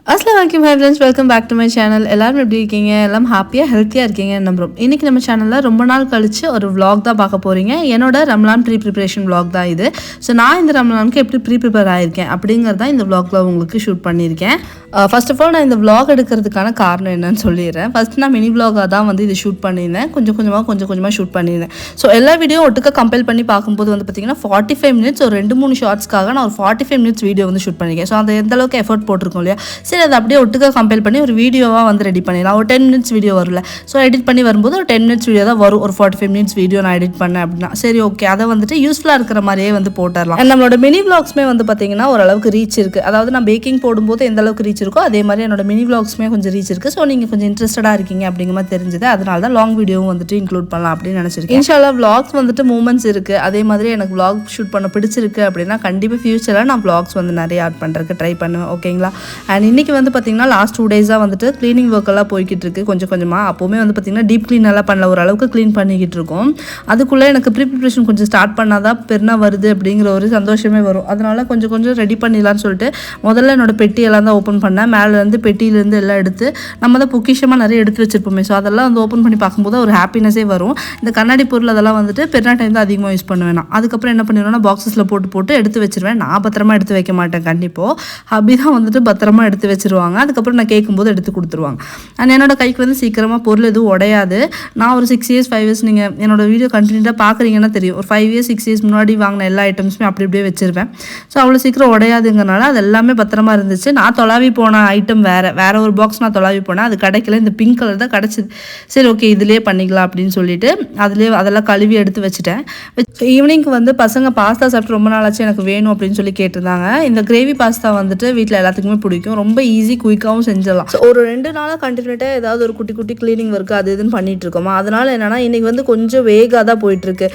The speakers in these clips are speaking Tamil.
Assalamualaikum friends, welcome back to my channel. எல்லாரும் எப்படி இருக்கீங்க? எல்லாம் ஹாப்பியா ஹெல்த்தியா இருக்கீங்க நம்புறோம். இன்னைக்கு நம்ம சேனல்ல ரொம்ப நாள் கழிச்சு ஒரு vlog தான் பார்க்க போறீங்க. என்னோட ரமலான் ப்ரீ ப்ரிப்பரேஷன் vlog தான் இது. ஸோ நான் இந்த ரமலானுக்கு எப்படி ப்ரீ ப்ரிப்பேர் ஆயிருக்கேன் அப்படிங்கறத இந்த vlogல உங்களுக்கு ஷூட் பண்ணியிருக்கேன். ஃபர்ஸ்ட் ஆஃப் ஆல் நான் இந்த vlog எடுக்கிறதுக்கான காரணம் என்னன்னு சொல்லிடுறேன். ஃபர்ஸ்ட் நான் மினி vlog-ஆ தான் வந்து இது ஷூட் பண்ணியிருந்தேன். கொஞ்சம் கொஞ்சமாக ஷூட் பண்ணியிருந்தேன். ஸோ எல்லா வீடியோ ஒட்டுக்க கம்பேர் பண்ணி பார்க்கும்போது வந்து பார்த்தீங்கன்னா 45 மினிட்ஸ் ஒரு 2-3 ஷார்ட்ஸ்க்காக நான் ஒரு 45 மினிட்ஸ் வீடியோ வந்து ஷூட் பண்ணியிருக்கேன். ஸோ அந்த எந்த அளவுக்கு எஃபர்ட் போட்டிருக்கோம் இல்லையா, சரி அதை அப்படியே ஒட்டுக்க கம்பேர் பண்ணி ஒரு வீடியோவாக வந்து ரெடி பண்ணிடலாம். ஒரு 10 மினிட்ஸ் வீடியோ வரல, ஸோ எடிட் பண்ணி வரும்போது ஒரு 10 மினிட்ஸ் வீடியோ தான் வரும். ஒரு 45 மினிட்ஸ் வீடியோ நான் எடிட் பண்ணேன் அப்படின்னா சரி ஓகே, அதை வந்துட்டு யூஸ்ஃபுல்லாக இருக்கிற மாதிரியே வந்து போட்டுடலாம். நம்மளோட மினி vlogsமே வந்து பார்த்தீங்கன்னா ஓரளவுக்கு ரீச் இருக்குது. அதாவது நான் பேக்கிங் போடும்போது எந்த அளவுக்கு ரீச் இருக்கோ அதே மாதிரி என்னோட மினி vlogsமே கொஞ்சம் ரீச் இருக்குது. ஸோ நீங்கள் கொஞ்சம் இன்ட்ரெஸ்டடாக இருக்கீங்க அப்படிங்கிற மாதிரி தெரிஞ்சது, அதனால தான் லாங் வீடியோவும் வந்துட்டு இன்க்ளூட் பண்ணலாம் அப்படின்னு நினச்சிருக்கேன். இன்ஷால்லா vlogs வந்துட்டு மூமெண்ட்ஸ் இருக்குது. அதே மாதிரி எனக்கு vlog ஷூட் பண்ண பிடிச்சிருக்கு அப்படின்னா கண்டிப்பாக ஃபியூச்சரில் நான் vlogs வந்து நிறைய ஆட் பண்ணுறதுக்கு ட்ரை பண்ணுவேன். ஓகேங்களா? அண்ட் இன்றைக்கி வந்து பார்த்தீங்கன்னா லாஸ்ட் 2 டேஸாக வந்துட்டு க்ளீனிங் ஒர்க் எல்லாம் போய்கிட்டு இருக்கு. கொஞ்சமாக அப்போவுமே வந்து பார்த்திங்கன்னா டீப் க்ளீன் எல்லாம் பண்ணல, ஓரளவுக்கு க்ளீன் பண்ணிக்கிட்டு இருக்கோம். அதுக்குள்ளே எனக்கு ப்ரீ ப்ரிப்ரேஷன் கொஞ்சம் ஸ்டார்ட் பண்ணால் தான் பெருனா வருது அப்படிங்கிற ஒரு சந்தோஷமே வரும். அதனால கொஞ்சம் ரெடி பண்ணிடலான்னு சொல்லிட்டு முதல்ல என்னோட பெட்டியெல்லாம் தான் ஓப்பன் பண்ணேன். மேலேருந்து பெட்டியிலேருந்து எல்லாம் எடுத்து நம்ம தான் பொக்கிஷமாக நிறைய எடுத்து வச்சிருப்போமே, ஸோ அதெல்லாம் வந்து ஓப்பன் பண்ணி பார்க்கும்போது ஒரு ஹாப்பினஸே வரும். இந்த கண்ணாடி பொருள் அதெல்லாம் வந்துட்டு பெருனா டைம் தான் அதிகமாக யூஸ் பண்ணுவேன் நான். அதுக்கப்புறம் என்ன பண்ணிடுவேன்னா பாக்ஸஸில் போட்டு எடுத்து வச்சிருவேன். நான் பத்திரமா எடுத்து வைக்க மாட்டேன் கண்டிப்பாக. ஹபி தான் வந்துட்டு பத்திரமா எடுத்து வச்சிருவாங்க. அதுக்கப்புறம் நான் கேட்கும்போது எடுத்து கொடுத்துருவாங்க. அண்ட் என்னோட கைக்கு வந்து சீக்கிரமாக பொருள் எதுவும் உடையாது. நான் ஒரு 6 இயர்ஸ் 5 இயர்ஸ் நீங்கள் என்னோட வீடியோ கண்டினியூட்டாக பார்க்குறீங்கன்னா தெரியும், ஒரு 5 இயர்ஸ் 6 இயர்ஸ் முன்னாடி வாங்கின எல்லா ஐட்டம்ஸுமே அப்படியே வச்சிருவேன். ஸோ அவ்வளோ சீக்கிரம் உடையாதுங்கிறனால அது எல்லாமே பத்திரமா இருந்துச்சு. நான் தொலாவி போன ஐட்டம் வேற ஒரு பாக்ஸ் நான் தொலாவி போனேன், அது கிடைக்கல. இந்த பிங்க் கலர் தான் கிடச்சிது. சரி ஓகே இதுலேயே பண்ணிக்கலாம் அப்படின்னு சொல்லிட்டு அதெல்லாம் கழுவி எடுத்து வச்சுட்டேன். ஈவினிங்க்கு வந்து பசங்க பாஸ்தா சாப்பிட்டு ரொம்ப நாளாச்சு எனக்கு வேணும் அப்படின்னு சொல்லி கேட்டிருந்தாங்க. இந்த கிரேவி பாஸ்தா வந்துட்டு வீட்டில் எல்லாத்துக்குமே பிடிக்கும். ரொம்ப ஈஸி குயிக்காகவும் செஞ்சிடலாம். ஸோ ஒரு 2 நாளாக கண்டினியூட்டாக ஏதாவது ஒரு குட்டி க்ளீனிங் ஒர்க்கு அது இதுன்னு பண்ணிட்டு இருக்கோமா, அதனால என்னன்னா இன்றைக்கி வந்து கொஞ்சம் வேகாக தான் போயிட்டுருக்கு.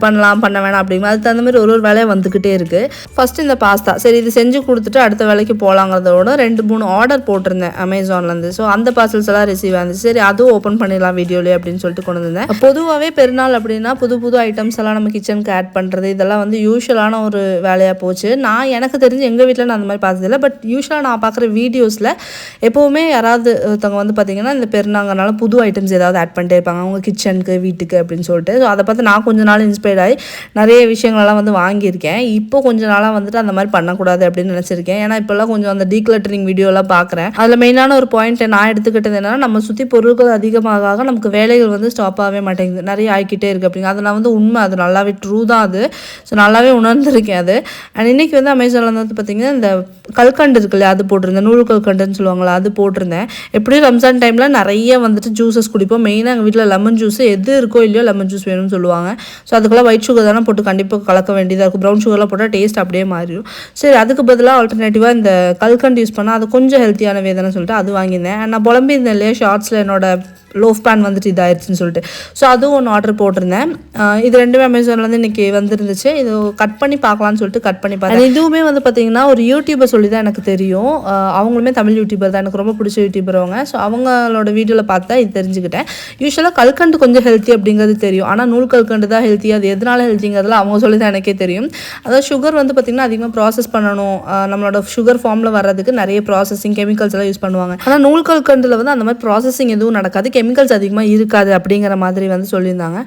பண்ண வேணாம் அப்படிங்கிற அதுக்கு தகுந்த மாதிரி ஒரு வேலையை வந்துக்கிட்டே இருக்குது. ஃபஸ்ட்டு இந்த பாஸ்தா சரி இது செஞ்சு கொடுத்துட்டு அடுத்த வேலைக்கு போகலாங்கிறதோட 2-3 ஆர்டர் போட்டிருந்தேன் அமேசான்லேருந்து. ஸோ அந்த பார்சல்ஸ் எல்லாம் ரிசீவ் ஆயிருந்துச்சு. சரி அதுவும் ஓப்பன் பண்ணிடலாம் வீடியோலேயே அப்படின்னு சொல்லிட்டு கொண்டு வந்தேன். பொதுவாகவே பெருநாள் அப்படின்னா புது ஐட்டம்ஸ் எல்லாம் நம்ம கிச்சனுக்கு ஆட் பண்ணுறது இதெல்லாம் வந்து யூஷுவலான ஒரு வேலையாக போச்சு. எனக்கு தெரிஞ்சு எங்கள் வீட்டில் நான் அந்த மாதிரி பார்த்ததில்லை. பட் யூஷுவலாக நான் பார்க்குற வீடியோஸில் எப்போவுமே யாராவது ஒருத்தவங்க வந்து பார்த்திங்கன்னா இந்த பெருநாங்கனால புது ஐட்டம்ஸ் ஏதாவது ஆட் பண்ணிட்டே இருப்பாங்க அவங்க கிச்சனுக்கு வீட்டுக்கு அப்படின்னு சொல்லிட்டு. ஸோ அதை பார்த்து நான் கொஞ்ச நாள் இன்ஸ்பயர்ட் ஆகி நிறைய விஷயங்களெல்லாம் வந்து வாங்கியிருக்கேன். இப்போ கொஞ்ச நாளாக வந்துட்டு அந்த மாதிரி பண்ணக்கூடாது அப்படின்னு நினச்சிருக்கேன். ஏன்னா இப்போல்லாம் கொஞ்சம் அந்த டீக்ளட்டரிங் வீடியோலாம் பார்க்குறேன். அதில் மெயினான ஒரு பாயிண்ட்டை நான் எடுத்துக்கிட்டது என்னன்னா, நம்ம சுற்றி பொருட்கள் அதிகமாக நமக்கு வேலைகள் வந்து ஸ்டாப் ஆகவே மாட்டேங்குது, நிறைய ஆகிக்கிட்டே இருக்குது அப்படிங்க. அது நான் வந்து உண்மை, அது நல்லாவே ட்ரூ தான் அது. ஸோ நல்லாவே உணர்ந்திருக்கேன் அது. அண்ட் இன்றைக்கி வந்து அமேசானில் வந்து பார்த்திங்கன்னா இந்த கல்கண்டு இருக்குல்ல அது போட்டிருந்தேன், நூறு கல்கண்டுன்னு சொல்லுவாங்களா அது போட்டிருந்தேன். எப்படியும் ரம்ஜான் டைமில் நிறைய வந்துட்டு ஜூஸஸ் குடிப்போம். மெயினாக எங்கள் வீட்டில் லெமன் ஜூஸ் எது இருக்கோ இல்லையோ லெமன் ஜூஸ் வேணும்னு சொல்லுவாங்க. ஸோ அதுக்கெல்லாம் ஒயிட் சுகர் தானே போட்டு கண்டிப்பாக கலக்க வேண்டியதாக இருக்கும். ப்ரௌன் சுகர்லாம் போட்டால் டேஸ்ட் அப்படியே மாறிடும். சரி அதுக்கு பதிலாக ஆல்டர்னேட்டிவாக இந்த கல்கண்டு யூஸ் பண்ணால் அது கொஞ்சம் ஹெல்த்தியான வேதானு சொல்லிட்டு அது வாங்கியிருந்தேன். நான் புலம்பியிருந்தேன் இல்லையா ஷார்ட்ஸில் என்னோட லோஃப் பேன் வந்துட்டு இதாகிடுச்சின்னு சொல்லிட்டு. ஸோ அதுவும் ஒன்று ஆர்டர் போட்டிருந்தேன். இது ரெண்டுமே அமேசான்லேருந்து இன்றைக்கி வந்துருந்துச்சு. இது கட் பண்ணி பார்க்கலான்னு சொல்லிட்டு கட் பண்ணி பார்த்தேன். இதுவுமே வந்து பார்த்திங்கன்னா ஒரு யூடியூபர் சொல்லி தான் எனக்கு தெரியும். அவங்களுமே தமிழ் யூடியூபர் தான், எனக்கு ரொம்ப பிடிச்ச யூடியூபர் அவங்க. ஸோ அவங்களோட வீடியோவில் பார்த்தா இது தெரிஞ்சுக்கிட்டேன். யூஸ்வலாக கல்கண்டு கொஞ்சம் ஹெல்த்தி அப்படிங்கிறது தெரியும், ஆனால் நூல் கல்கண்டு தான் ஹெல்த்தி. அது எதனால ஹெல்த்திங்கிறதுல அவங்க சொல்லி தான் எனக்கே தெரியும். அதாவது சுகர் வந்து பார்த்திங்கன்னா அதிகமாக ப்ராசஸ் பண்ணணும், நம்மளோட சுகர் ஃபார்மில் வர்றதுக்கு நிறைய ப்ராசஸிங் கெமிக்கல்ஸ் எல்லாம் யூஸ் பண்ணுவாங்க. ஆனால் நூல் கல்கண்டில் வந்து அந்த மாதிரி ப்ராசஸிங் எதுவும் நடக்காது, கெமிக்கல்ஸ் அதிகமாக இருக்காது அப்படிங்கிற மாதிரி வந்து சொல்லியிருந்தாங்க.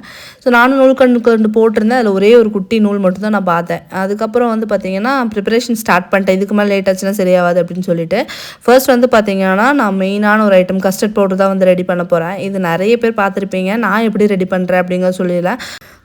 ஸோ நானும் நூல் கண்டு போட்டிருந்தேன். அதில் ஒரே ஒரு குட்டி நூல் மட்டும் தான் நான் பார்த்தேன். அதுக்கப்புறம் வந்து பார்த்திங்கன்னா ப்ரிப்பரேஷன் ஸ்டார்ட் பண்ணிட்டேன். இதுக்கு மேலே லேட் ஆச்சுன்னா சரியாகாது அப்படின்னு சொல்லிட்டு ஃபர்ஸ்ட் வந்து பார்த்திங்கன்னா நான் மெயினான ஒரு ஐட்டம் கஸ்டர்ட் பவுடர் தான் வந்து ரெடி பண்ண போகிறேன். இது நிறைய பேர் பார்த்துருப்பீங்க. நான் எப்படி ரெடி பண்ணுறேன் அப்படிங்கிற சொல்லிடல.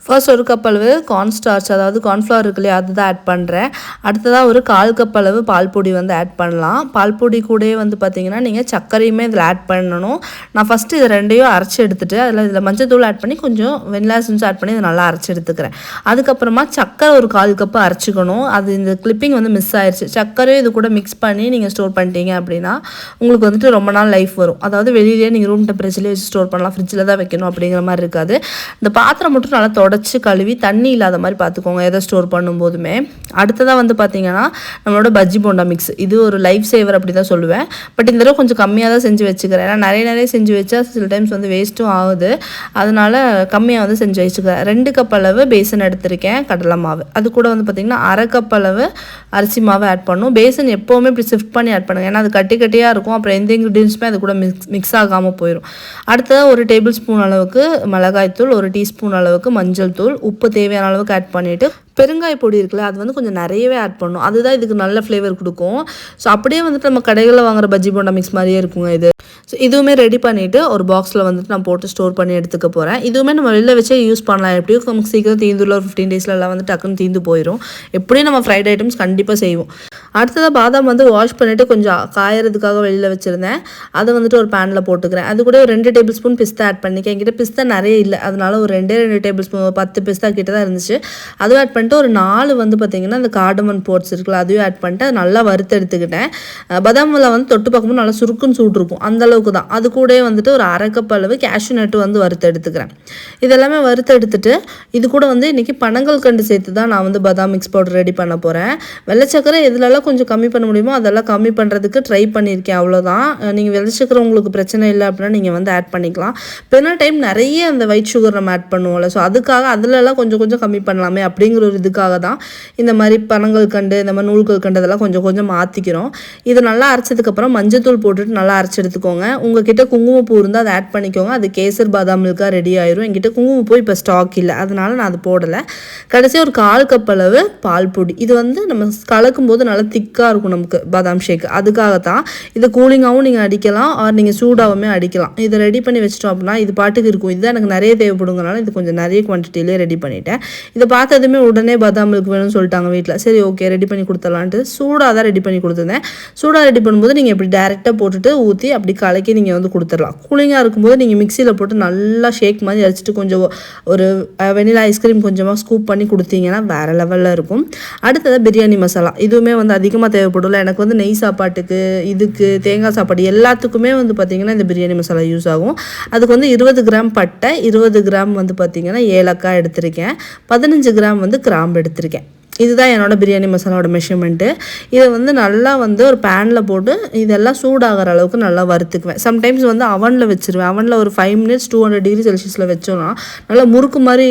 ஃபர்ஸ்ட் ஒரு கப் அளவு கார்ன்ஸ்டார்ச் அதாவது கார்ன்ஃப்ளவர் இருக்கு இல்லையா அதுதான் ஆட் பண்ணுறேன். அடுத்ததாக ஒரு 1/4 கப் அளவு பால் பொடி வந்து ஆட் பண்ணலாம். பால் பொடி கூடயே வந்து பார்த்திங்கன்னா நீங்கள் சர்க்கரையுமே இதில் ஆட் பண்ணணும். நான் ஃபஸ்ட்டு இது ரெண்டையும் அரைச்சி எடுத்துகிட்டு இதில் மஞ்சள் தூள் ஆட் பண்ணி கொஞ்சம் வெனிலா எசன்ஸ் ஆட் பண்ணி இதை நல்லா அரைச்சி எடுத்துக்கிறேன். அதுக்கப்புறமா சர்க்கரை ஒரு 1/4 கப்பு அரைச்சிக்கணும். அது இந்த கிளிப்பிங் வந்து மிஸ் ஆயிடுச்சு. சர்க்கரையும் இது கூட மிக்ஸ் பண்ணி நீங்கள் ஸ்டோர் பண்ணிட்டீங்க அப்படின்னா உங்களுக்கு வந்துட்டு ரொம்ப நாள் லைஃப் வரும். அதாவது வெளியிலேயே நீங்கள் ரூம் டெம்பரேச்சர்லேயே வச்சு ஸ்டோர் பண்ணலாம், ஃப்ரிட்ஜில் தான் வைக்கணும் அப்படிங்கிற மாதிரி இருக்காது. இந்த பாத்திரம் மட்டும் நல்லா தொடச்சி கழுவி தண்ணி இல்லாத மாதிரி பார்த்துக்கோங்க எதை ஸ்டோர் பண்ணும்போதுமே. அடுத்ததாக வந்து பார்த்திங்கன்னா நம்மளோட பஜ்ஜி போண்டா மிக்ஸ். இது ஒரு லைஃப் சேவர் அப்படி தான் சொல்லுவேன். பட் இந்த தடவை கொஞ்சம் கம்மியாக தான் செஞ்சு வச்சுக்கிறேன். ஏன்னா நிறைய செஞ்சு வச்சா சில டைம்ஸ் வந்து வேஸ்ட்டும் ஆகுது. அதனால் கம்மியாக வந்து செஞ்சு வச்சுக்கிறேன். 2 கப் அளவு பேசன் எடுத்திருக்கேன் கடலை மாவு. அது கூட வந்து பார்த்திங்கன்னா 1/2 கப் அளவு அரிசி மாவு ஆட் பண்ணும். பேசன் எப்போவுமே இப்படி ஷிஃப்ட் பண்ணி ஆட் பண்ணுங்கள். ஏன்னா அது கட்டியாக இருக்கும். அப்புறம் எந்த இன்க்ரீடியன்ஸுமே அது கூட மிக்ஸ் ஆகாமல் போயிடும். அடுத்ததாக 1 டேபிள் ஸ்பூன் அளவுக்கு மிளகாய்த்தூள், 1 டீஸ்பூன் அளவுக்கு மஞ்சள் தூள், உப்பு தேவையான அளவுக்கு ஆட் பண்ணிவிட்டு பெருங்காய பொடி இருக்குல்ல அது வந்து கொஞ்சம் நிறையவே ஆட் பண்ணும். அதுதான் இதுக்கு நல்ல ஃப்ளேவர் கொடுக்கும். ஸோ அப்படியே வந்துட்டு நம்ம கடைகளில் வாங்குற பஜ்ஜி போண்டா மிக்ஸ் மாதிரியே இருக்குங்க இது. ஸோ இதுவுமே ரெடி பண்ணிவிட்டு ஒரு பாக்ஸில் வந்துட்டு நான் போட்டு ஸ்டோர் பண்ணி எடுத்துக்க போகிறேன். இதுவுமே நம்ம வெளில வச்சே யூஸ் பண்ணலாம். எப்படியும் நமக்கு சீக்கிரம் தீந்துள்ள ஒரு 15 டேஸில் எல்லாம் வந்து டக்குன்னு தீந்து போயிடும். எப்படியும் நம்ம ஃப்ரைட் ஐட்டம்ஸ் கண்டிப்பாக செய்வோம். அடுத்ததாக பாதாம் வந்து வாஷ் பண்ணிவிட்டு கொஞ்சம் காயறதுக்காக வெளியில் வச்சுருந்தேன். அதை வந்துட்டு ஒரு பேனில் போட்டுக்கிறேன். அது கூட ஒரு 2 டேபிள் ஸ்பூன் பிஸ்தா ஆட் பண்ணிக்கேன். என்கிட்ட பிஸ்தா நிறைய இல்லை, அதனால ஒரு 2 டேபிள் ஸ்பூன் 10 பிஸ்தா கிட்ட தான் இருந்துச்சு. அதுவும் ஆட் பண்ணிட்டு ஒரு 4 வந்து பார்த்திங்கன்னா அந்த கார்டமன் போட்ஸ் இருக்குல்ல அதையும் ஆட் பண்ணிட்டு அது நல்லா வறுத்து எடுத்துக்கிட்டேன். பதாமில் வந்து தொட்டு பார்க்கும்போது நல்லா சுருக்குன்னு சூட்டிருக்கும், அந்தளவுக்கு தான். அது கூட வந்துட்டு ஒரு 1/2 கப் அளவு கேஷ்யூ நட்டு வந்து வறுத்து எடுத்துக்கிறேன். இதெல்லாமே வறுத்து எடுத்துட்டு இது கூட வந்து இன்றைக்கி பனங்கள் கண்டு சேர்த்து தான் நான் வந்து பதாம் மிக்ஸ் பவுடர் ரெடி பண்ண போகிறேன். வெள்ளைச்சக்கரை எதுலெல்லாம் கொஞ்சம் கம்மி பண்ண முடியுமோ அதெல்லாம் கம்மி பண்ணுறதுக்கு ட்ரை பண்ணியிருக்கேன், அவ்வளோதான். நீங்கள் வெள்ளைச்சக்கரை உங்களுக்கு பிரச்சனை இல்லை அப்படின்னா நீங்கள் வந்து ஆட் பண்ணிக்கலாம். பெரிய டைம் நிறைய அந்த ஒயிட் சுகர் நம்ம ஆட் பண்ணுவோம்ல, ஸோ அதுக்காக அதிலெல்லாம் கொஞ்சம் கம்மி பண்ணலாமே அப்படிங்கிற ஒரு இதுக்காக தான் இந்த மாதிரி பனங்கள் கண்டு இந்த மாதிரி நூல்கள் கண்டு அதெல்லாம் கொஞ்சம் மாற்றிக்கிறோம். இது நல்லா அரைச்சதுக்கப்புறம் மஞ்சத்தூள் போட்டுட்டு நல்லா அரைச்சி எடுத்துக்கோங்க. உங்ககிட்ட குங்குமப்பூ இருந்தால் அதை ஆட் பண்ணிக்கோங்க. அது கேசர் பாதாம் மில்காக ரெடி ஆயிரும். என்கிட்ட குங்குமப்பூ இப்போ ஸ்டாக் இல்லை, அதனால நான் அது போடலை. கடைசியாக ஒரு 1/4 கப் அளவு பால் பொடி. இது வந்து நம்ம கலக்கும் போது நல்லா திக்காக இருக்கும் நமக்கு பாதாம் ஷேக். அதுக்காகத்தான் இது கூலிங்காகவும் நீங்கள் அடிக்கலாம், நீங்கள் சூடாகவுமே அடிக்கலாம். இதை ரெடி பண்ணி வச்சிட்டோம் அப்படின்னா இது பாட்டுக்கு இருக்கும். இதுதான் எனக்கு நிறைய தேவைப்படுங்கனால இது கொஞ்சம் நிறைய குவான்டிட்டியிலே ரெடி பண்ணிட்டேன். இதை பார்த்ததுமே உடனே பாதாம் மில்க் வேணும்னு சொல்லிட்டாங்க வீட்டில். சரி ஓகே ரெடி பண்ணி கொடுத்துடலான்ட்டு சூடாக தான் ரெடி பண்ணி கொடுத்துருந்தேன். சூடாக ரெடி பண்ணும்போது நீங்கள் இப்படி டேரெக்டாக போட்டுட்டு ஊற்றி அப்படி கலக்கி நீங்கள் வந்து கொடுத்துடலாம். கூலிங்காக இருக்கும்போது நீங்கள் மிக்சியில் போட்டு நல்லா ஷேக் மாதிரி அரைச்சிட்டு கொஞ்சம் ஒரு வெனிலா ஐஸ்கிரீம் கொஞ்சமாக ஸ்கூப் பண்ணி கொடுத்தீங்கன்னா வேறு லெவலில் இருக்கும். அடுத்தது பிரியாணி மசாலா. இதுவுமே வந்து அதிகமாக தேவைப்படல. எனக்கு வந்து நெய் சாப்பாட்டுக்கு, இதுக்கு தேங்காய் சாப்பாடு எல்லாத்துக்குமே வந்து பார்த்திங்கன்னா இந்த பிரியாணி மசாலா யூஸ் ஆகும். அதுக்கு வந்து 20 கிராம் பட்டை, 20 கிராம் வந்து பார்த்திங்கன்னா ஏலக்காய் எடுத்திருக்கேன், 15 கிராம் வந்து கிராம்பு எடுத்திருக்கேன். இதுதான் என்னோடய பிரியாணி மசாலாவோட மெஷர்மெண்ட்டு. இதை வந்து நல்லா வந்து ஒரு பேனில் போட்டு இதெல்லாம் சூடாகிற அளவுக்கு நல்லா வறுத்துக்குவேன். சம்டைம்ஸ் வந்து அவனில் வச்சுருவேன். அவனில் ஒரு 5 மினிட்ஸ் 200 டிகிரி செல்சியஸில் வச்சோன்னா நல்லா முறுக்கு மாதிரி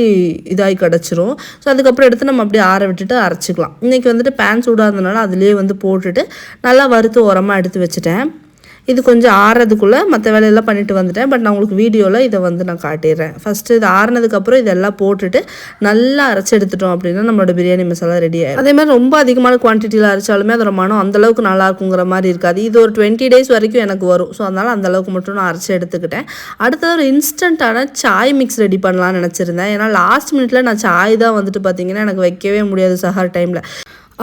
இதாகி கிடச்சிரும். ஸோ அதுக்கப்புறம் எடுத்து நம்ம அப்படியே ஆற விட்டுட்டு அரைச்சிக்கலாம். இன்றைக்கி வந்துட்டு பேன் சூடாக இருந்தனால அதிலே வந்து போட்டுட்டு நல்லா வறுத்து உரமாக எடுத்து வச்சுட்டேன். இது கொஞ்சம் ஆறுறதுக்குள்ளே மற்ற வேலையெல்லாம் பண்ணிட்டு வந்துட்டேன். பட் நான் உங்களுக்கு வீடியோவில் இதை வந்து நான் காட்டிடுறேன். ஃபஸ்ட்டு இது ஆறுனதுக்கப்புறம் இதெல்லாம் போட்டுட்டு நல்லா அரைச்சி எடுத்துட்டோம் அப்படின்னா நம்மளோட பிரியாணி மசாலா ரெடி ஆகிடும். அதே மாதிரி ரொம்ப அதிகமான குவான்டிட்டியில் அரைச்சாலுமே அதோட மனம் அந்தளவுக்கு நல்லா இருக்குங்கிற மாதிரி இருக்காது. இது ஒரு 20 டேஸ் வரைக்கும் எனக்கு வரும். ஸோ அதனால் அந்தளவுக்கு மட்டும் நான் அரைச்சி எடுத்துக்கிட்டேன். அடுத்தது ஒரு இன்ஸ்டண்ட்டான சாய் மிக்ஸ் ரெடி பண்ணலான்னு நினச்சிருந்தேன். ஏன்னா லாஸ்ட் மினிட்ல நான் சாய் தான் வந்துட்டு பார்த்திங்கன்னா எனக்கு வைக்கவே முடியாது சஹர் டைமில்.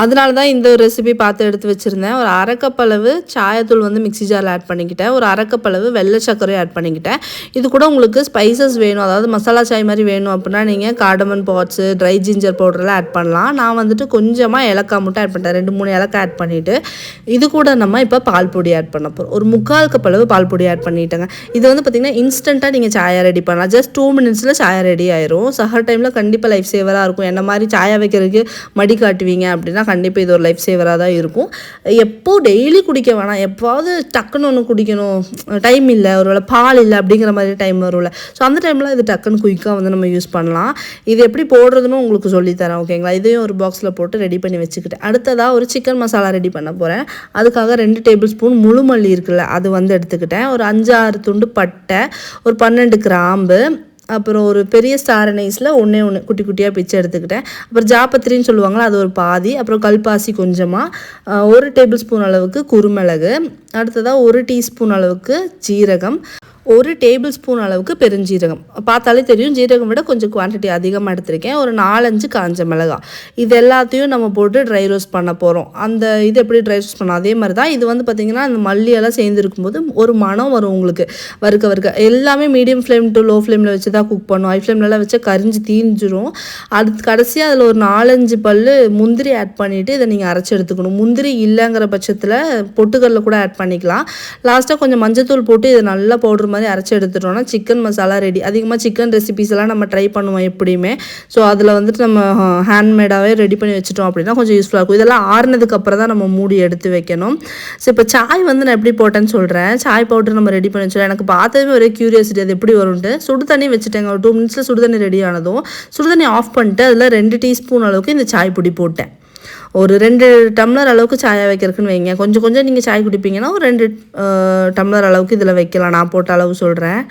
அதனால தான் இந்த ஒரு ரெசிபி பார்த்து எடுத்து வச்சுருந்தேன். ஒரு 1/2 கப் அளவு சாயத்தூள் வந்து மிக்ஸி ஜாரில் ஆட் பண்ணிக்கிட்டேன். ஒரு 1/2 கப் அளவு வெள்ளை சர்க்கரையும் ஆட் பண்ணிக்கிட்டேன். இது கூட உங்களுக்கு ஸ்பைசஸ் வேணும், அதாவது மசாலா சாய் மாதிரி வேணும் அப்படின்னா நீங்கள் கார்டமன் பாட்ஸு, ட்ரை ஜிஞ்சர் பவுடர்லாம் ஆட் பண்ணலாம். நான் வந்துட்டு கொஞ்சமாக ஏலக்காய் மட்டும் ஆட் பண்ணிட்டேன். 2-3 ஏலக்காய் ஆட் பண்ணிவிட்டு இது கூட நம்ம இப்போ பால் பொடி ஆட் பண்ண போகிறோம். ஒரு 3/4 கப் அளவு பால் பொடி ஆட் பண்ணிட்டேங்க. இது வந்து பார்த்திங்கன்னா இன்ஸ்டண்ட்டாக நீங்கள் சாயா ரெடி பண்ணலாம். ஜஸ்ட் 2 மினிட்ஸில் சாயா ரெடி ஆயிரும். சஹர் டைமில் கண்டிப்பாக லைஃப் சேவராக இருக்கும். என்ன மாதிரி சாயா வைக்கிறதுக்கு மடி காட்டுவீங்க அப்படின்னா கண்டிப்பாக இது ஒரு லைஃப் சேவராக தான் இருக்கும். எப்போ டெய்லி குடிக்க வேணாம், எப்போவாவது டக்குன்னு ஒன்று குடிக்கணும், டைம் இல்லை, ஒருவேளை பால் இல்லை அப்படிங்கிற மாதிரி டைம் வரும்ல. ஸோ அந்த டைமில் இது டக்குன்னு குயிக்காக வந்து நம்ம யூஸ் பண்ணலாம். இது எப்படி போடுறதுன்னு உங்களுக்கு சொல்லித்தரேன், ஓகேங்களா? இதையும் ஒரு பாக்ஸில் போட்டு ரெடி பண்ணி வச்சுக்கிட்டேன். அடுத்ததாக ஒரு சிக்கன் மசாலா ரெடி பண்ண போகிறேன். அதுக்காக 2 டேபிள் ஸ்பூன் முழு மல்லி இருக்குல்ல அது வந்து எடுத்துக்கிட்டேன். ஒரு 5-6 துண்டு பட்டை, ஒரு 12 கிராம்பு, அப்புறம் ஒரு பெரிய ஸ்டார் நைஸில் ஒன்றே குட்டி குட்டியாக பிச்சு எடுத்துக்கிட்டேன். அப்புறம் ஜாப்பத்திரின்னு சொல்லுவாங்களா அது ஒரு பாதி, அப்புறம் கல்பாசி கொஞ்சமாக, 1 டேபிள் ஸ்பூன் அளவுக்கு குருமிளகு, அடுத்ததாக 1 டீஸ்பூன் அளவுக்கு ஜீரகம், 1 டேபிள் ஸ்பூன் அளவுக்கு பெருஞ்சீரகம். பார்த்தாலே தெரியும் ஜீரகம் விட கொஞ்சம் குவான்டிட்டி அதிகமாக எடுத்திருக்கேன். ஒரு 4-5 காஞ்ச மிளகாய். இது எல்லாத்தையும் நம்ம போட்டு ட்ரை ரோஸ்ட் பண்ண போகிறோம். அந்த இது எப்படி ட்ரை ரோஸ்ட் பண்ணோம் அதே மாதிரி தான் இது வந்து பார்த்திங்கன்னா அந்த மல்லியெல்லாம் சேர்ந்துருக்கும் போது ஒரு மனம் வரும் உங்களுக்கு. வறுக்க எல்லாமே மீடியம் ஃப்ளேம் டு லோ ஃப்ளேமில் வச்சு தான் குக் பண்ணும். ஹை ஃப்ளேம்லலாம் வச்சு கரிஞ்சு தீஞ்சிரும். அடுத்து கடைசியாக அதில் ஒரு 4-5 பல் முந்திரி ஆட் பண்ணிவிட்டு இதை நீங்கள் அரைச்சி எடுத்துக்கணும். முந்திரி இல்லைங்கிற பட்சத்தில் பொட்டுக்கல்ல கூட ஆட் பண்ணிக்கலாம். லாஸ்ட்டாக கொஞ்சம் மஞ்சத்தூள் போட்டு இதை நல்லா பவுடர் மாதிரி அரைச்சி எடுத்துட்டோம்னா சிக்கன் மசாலா ரெடி. அதிகமாக சிக்கன் ரெசிபிஸ் எல்லாம் நம்ம ட்ரை பண்ணுவோம் எப்படியுமே. ஸோ அதில் வந்துட்டு நம்ம ஹேண்ட்மேடாகவே ரெடி பண்ணி வச்சுட்டோம் அப்படின்னா கொஞ்சம் யூஸ்ஃபுல்லாக இருக்கும். இதெல்லாம் ஆறுனதுக்கு அப்புறம் தான் நம்ம மூடி எடுத்து வைக்கணும். ஸோ இப்போ சாய் வந்து நான் எப்படி போட்டேன்னு சொல்கிறேன். சாய் பவுடர் நம்ம ரெடி பண்ணி வச்சுருவோம். எனக்கு பார்த்ததுமே ஒரே க்யூரியாசிட்டி அது எப்படி வரும்ட்டு. சுடு தண்ணி வச்சுட்டேங்க. ஒரு 2 மினிட்ஸில் சுடு தண்ணி ரெடி ஆனதும் சுடு தண்ணி ஆஃப் பண்ணிட்டு அதில் 2 டீஸ்பூன் அளவுக்கு இந்த சாய் பொடி போட்டேன். ஒரு 2 டம்ளர் அளவுக்கு சாயா வைக்கிறதுக்குன்னு வைங்க. கொஞ்சம் கொஞ்சம் நீங்கள் சாய் குடிப்பீங்கன்னா ஒரு 2 டம்ளர் அளவுக்கு இதில் வைக்கலாம். நான் போட்ட அளவு சொல்கிறேன்.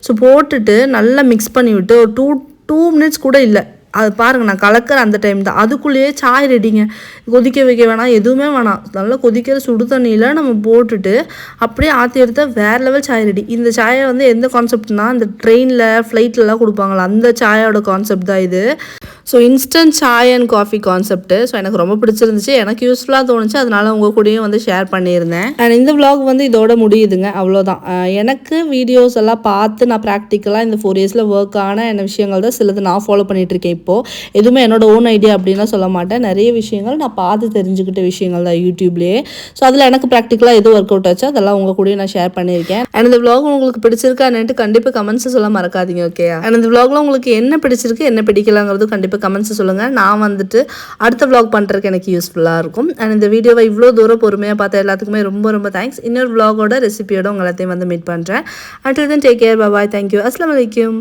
ஸோ போட்டுட்டு நல்லா மிக்ஸ் பண்ணி விட்டு ஒரு 2 மினிட்ஸ் கூட இல்லை, அது பாருங்கள் நான் கலக்கிற அந்த டைம் தான். அதுக்குள்ளேயே சாய் ரெடிங்க. கொதிக்க வைக்க வேணாம், எதுவுமே வேணாம். நல்லா கொதிக்கிற சுடு தண்ணியில் நம்ம போட்டுட்டு அப்படியே ஆற்றி எடுத்தால் வேறு லெவல் சாய் ரெடி. இந்த சாயை வந்து எந்த கான்செப்ட்னா இந்த ட்ரெயினில் ஃப்ளைட்லலாம் கொடுப்பாங்களா அந்த சாயோட கான்செப்ட் தான் இது. So instant Sai and coffee concept. So எனக்கு ரொம்ப பிடிச்சிருந்துச்சு, எனக்கு யூஸ்ஃபுல்லாக தோணுச்சு, அதனால உங்கள் கூடயும் வந்து ஷேர் பண்ணியிருந்தேன். அண்ட் இந்த vlog வந்து இதோட முடியுதுங்க, அவ்வளோதான். எனக்கு வீடியோஸ் எல்லாம் பார்த்து நான் ப்ராக்டிக்கலாக இந்த 4 இயர்ஸில் ஒர்க் ஆன என்ன விஷயங்கள் தான் சிலது நான் ஃபாலோ பண்ணிகிட்ருக்கேன். இப்போது எதுவுமே என்னோட ஓன் ஐடியா அப்படின்லாம் சொல்ல மாட்டேன். நிறைய விஷயங்கள் நான் பார்த்து தெரிஞ்சுக்கிட்ட விஷயங்கள் தான் யூடியூப்லேயே. ஸோ அதில் எனக்கு ப்ராக்டிக்கலாக எது ஒர்க் அவுட் ஆச்சு அதெல்லாம் உங்கள் கூடயும் நான் ஷேர் பண்ணியிருக்கேன். அண்ட் இந்த vlog உங்களுக்கு பிடிச்சிருக்கான்னுட்டு கண்டிப்பாக கமெண்ட்ஸ் சொல்ல மறக்காதீங்க, ஓகே? அண்ட் இந்த vlogல உங்களுக்கு என்ன பிடிச்சிருக்கு என்ன பிடிக்கலாங்கிறது கண்டிப்பாக கமெண்ட்ஸ் சொல்லுங்கள். நான் வந்துட்டு அடுத்த vlog பண்ணுறதுக்கு எனக்கு யூஸ்ஃபுல்லாக இருக்கும். அண்ட் இந்த வீடியோவை இவ்வளோ தூரம் பொறுமையாக பார்த்த எல்லாத்துக்குமே ரொம்ப ரொம்ப தேங்க்ஸ். இன்னொரு vlogோட ரெசிபியோட உங்க எல்லாத்தையும் வந்து மீட் பண்ணுறேன். Until then, take care, bye bye, thank you, Assalamu alaikum.